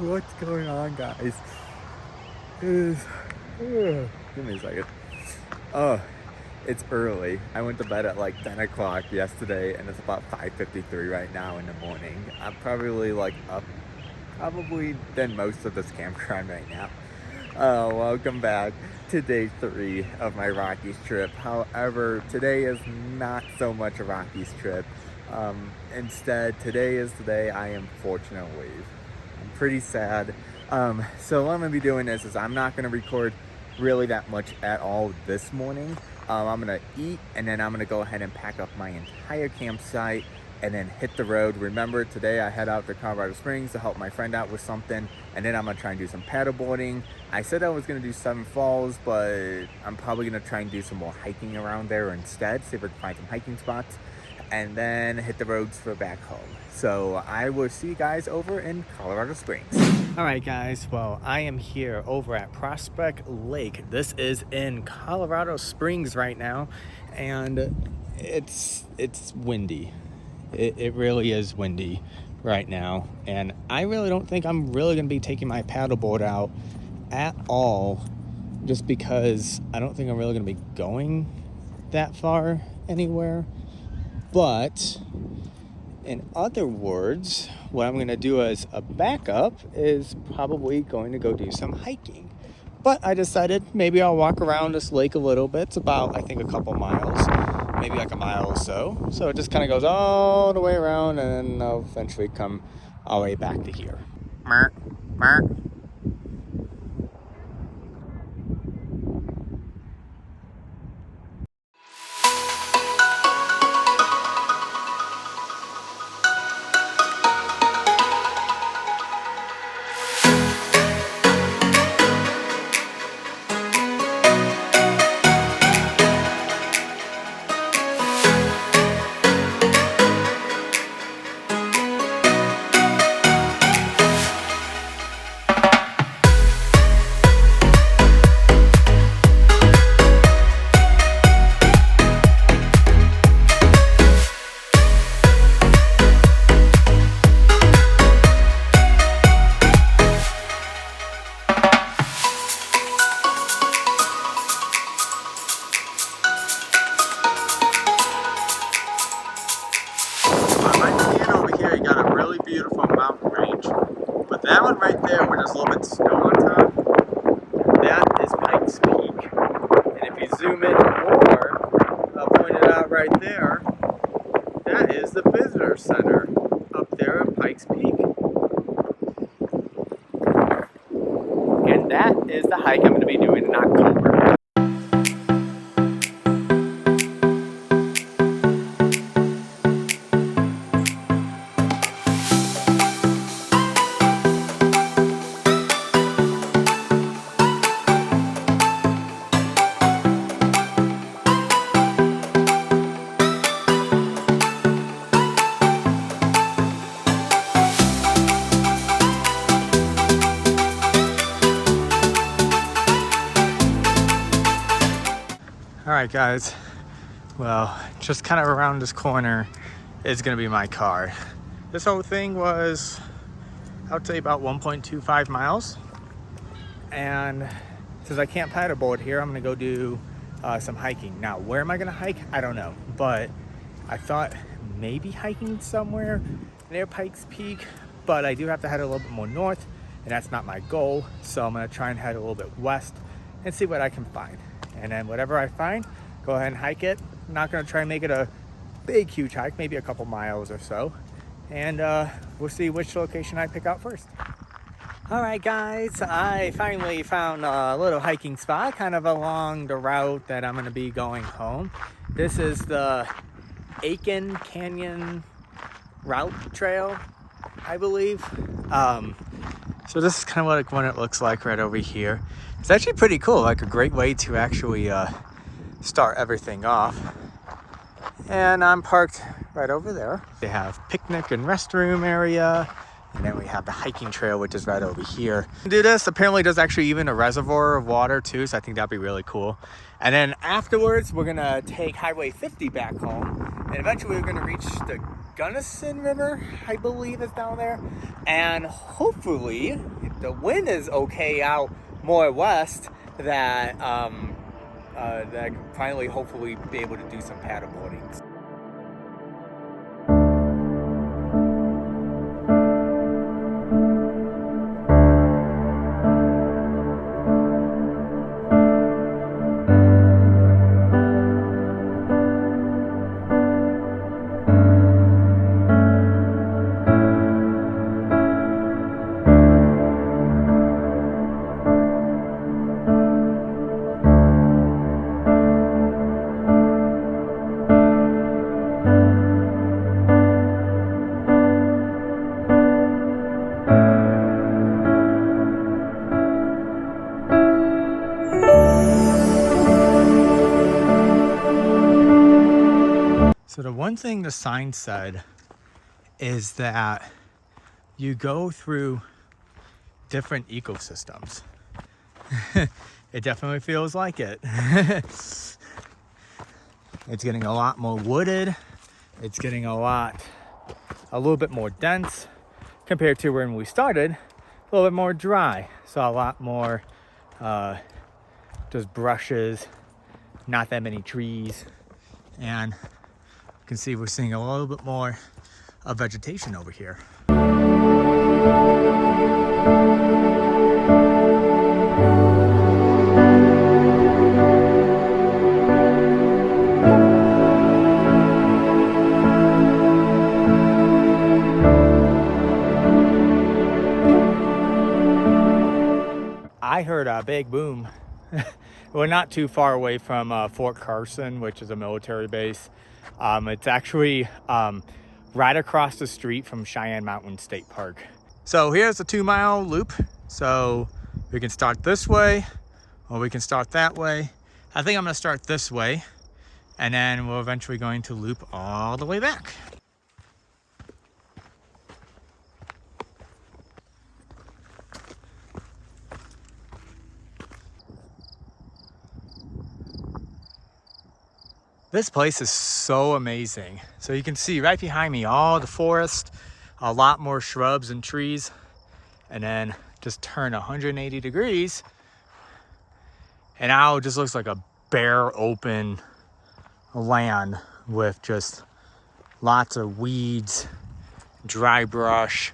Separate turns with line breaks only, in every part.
What's going on, guys? Give me a second. Oh, it's early. I went to bed at like 10 o'clock yesterday, and it's about 5:53 right now in the morning. I'm probably like up probably than most of this campground right now. Welcome back to day 3 of my Rockies trip. However, today is not so much a Rockies trip. Instead, today is the day I am fortunate to leave. I'm pretty sad. So what I'm gonna be doing is I'm not gonna record really that much at all this morning. I'm gonna eat, and then I'm gonna go ahead and pack up my entire campsite and then hit the road. Remember, today I head out to Colorado Springs to help my friend out with something, and then I'm gonna try and do some paddleboarding. I said I was gonna do Seven Falls, but I'm probably gonna try and do some more hiking around there instead, see if I can find some hiking spots, and then hit the roads for back home. So I will see you guys over in Colorado Springs. All right, guys, well, I am here over at Prospect Lake. This is in Colorado Springs right now, and it's windy. It really is windy right now, and I really don't think I'm really gonna be taking my paddleboard out at all, just because I don't think I'm really gonna be going that far anywhere. But in other words, what I'm gonna do as a backup is probably going to go do some hiking. But I decided maybe I'll walk around this lake a little bit. It's about, I think, a couple miles, maybe like a mile or so. So it just kind of goes all the way around, and then I'll eventually come all the way back to here. Mer, mer. Beautiful mountain range, but that one right there where there's a little bit of snow on top, that is Pikes Peak. And if you zoom in more, I'll point it out right there, that is the visitor center up there at Pikes Peak. And that is the hike I'm going to be doing in October. Alright, guys, well, just kind of around this corner is going to be my car. This whole thing was, I would say, about 1.25 miles. And since I can't paddleboard here, I'm going to go do some hiking. Now, where am I going to hike? I don't know. But I thought maybe hiking somewhere near Pikes Peak. But I do have to head a little bit more north, and that's not my goal. So I'm going to try and head a little bit west and see what I can find. And then whatever I find, go ahead and hike it. I'm not going to try and make it a big, huge hike, maybe a couple miles or so. And we'll see which location I pick out first. All right, guys, I finally found a little hiking spot kind of along the route that I'm going to be going home. This is the Aiken Canyon Route Trail, I believe. So this is kind of what it looks like right over here. It's actually pretty cool, like a great way to actually start everything off. And I'm parked right over there. They have picnic and restroom area, and then we have the hiking trail, which is right over here. To do this, apparently there's actually even a reservoir of water too, so I think that'd be really cool. And then afterwards, we're gonna take Highway 50 back home, And eventually we're gonna reach the Gunnison River, I believe is down there. And hopefully, if the wind is okay out more west, that that I can finally hopefully be able to do some paddleboarding. So the one thing the sign said is that you go through different ecosystems. It definitely feels like it. It's getting a lot more wooded. It's getting a little bit more dense compared to when we started. A little bit more dry. So a lot more just brushes, not that many trees. And you can see we're seeing a little bit more of vegetation over here. I heard a big boom. We're not too far away from Fort Carson, which is a military base. It's actually right across the street from Cheyenne Mountain State Park. So here's the 2-mile loop. So we can start this way or we can start that way. I think I'm gonna start this way and then we're eventually going to loop all the way back. This place is so amazing. So you can see right behind me, all the forest, a lot more shrubs and trees, and then just turn 180 degrees. And now it just looks like a bare open land with just lots of weeds, dry brush.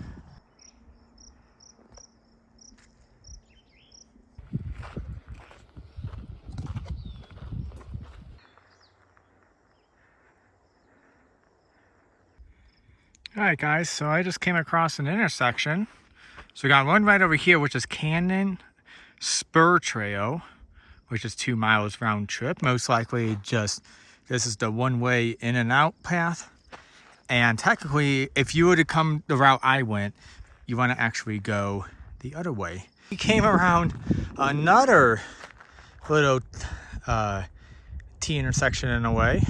All right, guys, so I just came across an intersection. So we got one right over here, which is Canyon Spur Trail, which is 2 miles round trip. Most likely just, this is the one-way in and out path. And technically, if you were to come the route I went, you want to actually go the other way. We came around another little T intersection in a way.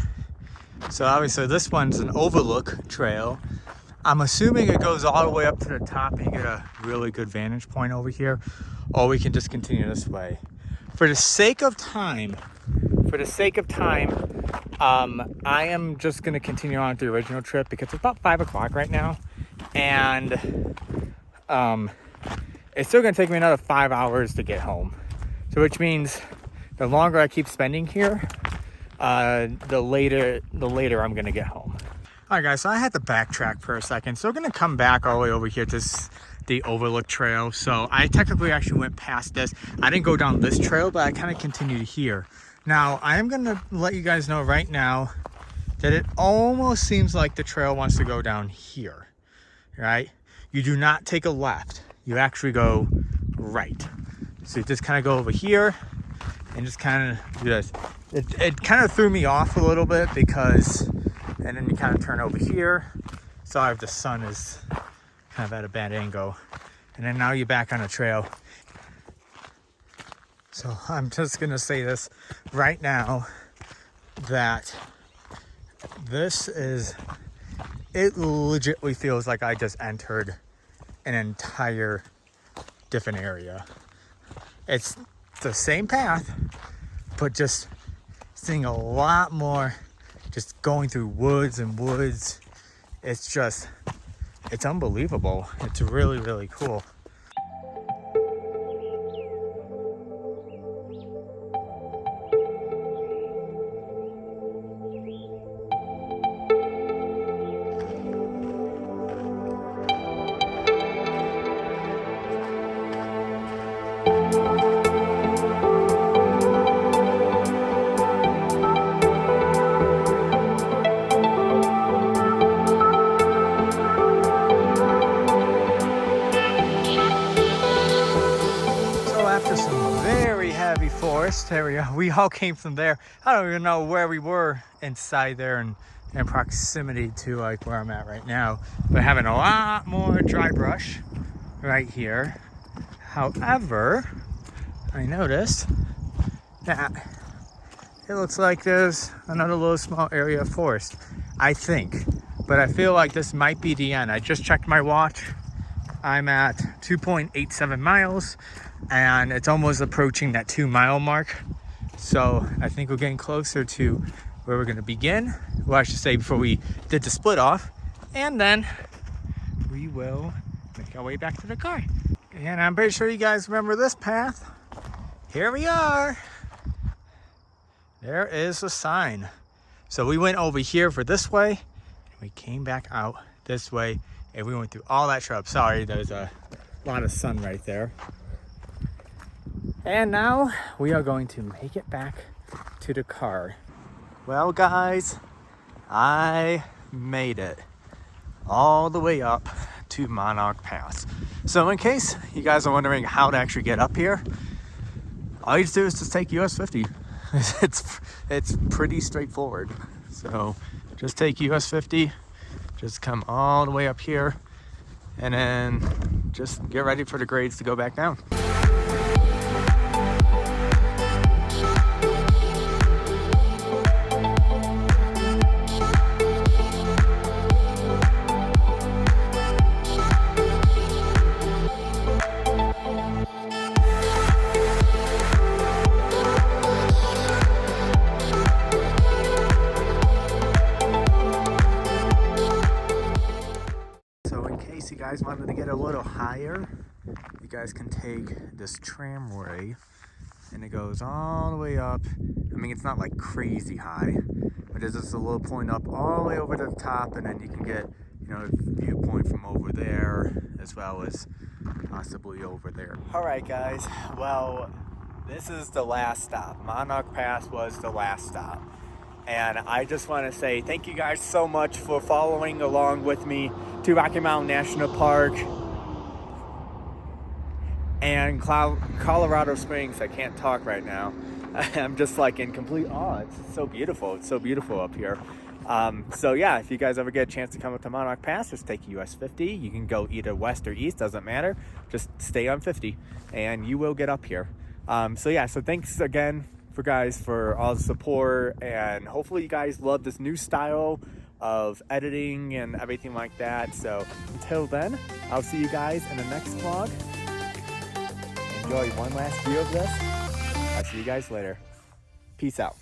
So obviously this one's an overlook trail. I'm assuming it goes all the way up to the top and you get a really good vantage point over here, or we can just continue this way. For the sake of time, I am just gonna continue on with the original trip because it's about 5 o'clock right now. And it's still gonna take me another 5 hours to get home. So which means the longer I keep spending here, the later I'm gonna get home. All right, guys, so I had to backtrack for a second. So we're gonna come back all the way over here to the Overlook Trail. So I technically actually went past this. I didn't go down this trail, but I kind of continued here. Now, I am gonna let you guys know right now that it almost seems like the trail wants to go down here, right? You do not take a left. You actually go right. So you just kind of go over here and just kind of do this. It kind of threw me off a little bit because, and then you kind of turn over here. Sorry if the sun is kind of at a bad angle. And then now you're back on the trail. So I'm just gonna say this right now that it legitimately feels like I just entered an entire different area. It's the same path, but just seeing a lot more just going through woods and woods. It's unbelievable. It's really, really cool. Forest area. We all came from there. I don't even know where we were inside there and in proximity to like where I'm at right now, but having a lot more dry brush right here. However, I noticed that it looks like there's another little small area of forest, I think, but I feel like this might be the end. I just checked my watch. I'm at 2.87 miles and it's almost approaching that 2-mile mark. So I think we're getting closer to where we're gonna begin. Well, I should say before we did the split off, and then we will make our way back to the car. And I'm pretty sure you guys remember this path. Here we are. There is a sign. So we went over here for this way, and we came back out this way, and we went through all that shrub. Sorry, there's a lot of sun right there. And now we are going to make it back to the car. Well, guys, I made it all the way up to Monarch Pass. So in case you guys are wondering how to actually get up here, all you have to do is just take US 50. It's pretty straightforward. So just take US 50, just come all the way up here, and then just get ready for the grades to go back down. You guys wanted to get a little higher, you guys can take this tramway and it goes all the way up. I mean, it's not like crazy high, but there's just a little point up all the way over to the top, and then you can get, you know, a viewpoint from over there as well as possibly over there. All right, guys, well, this is the last stop. Monarch Pass was the last stop. And I just want to say thank you guys so much for following along with me to Rocky Mountain National Park and Colorado Springs. I can't talk right now. I'm just like in complete awe. It's so beautiful. It's so beautiful up here. So yeah, if you guys ever get a chance to come up to Monarch Pass, just take US 50. You can go either west or east, doesn't matter. Just stay on 50 and you will get up here. So yeah, so thanks again for all the support, and hopefully you guys love this new style of editing and everything like that. So until then, I'll see you guys in the next vlog. Enjoy one last view of this. I'll see you guys later. Peace out.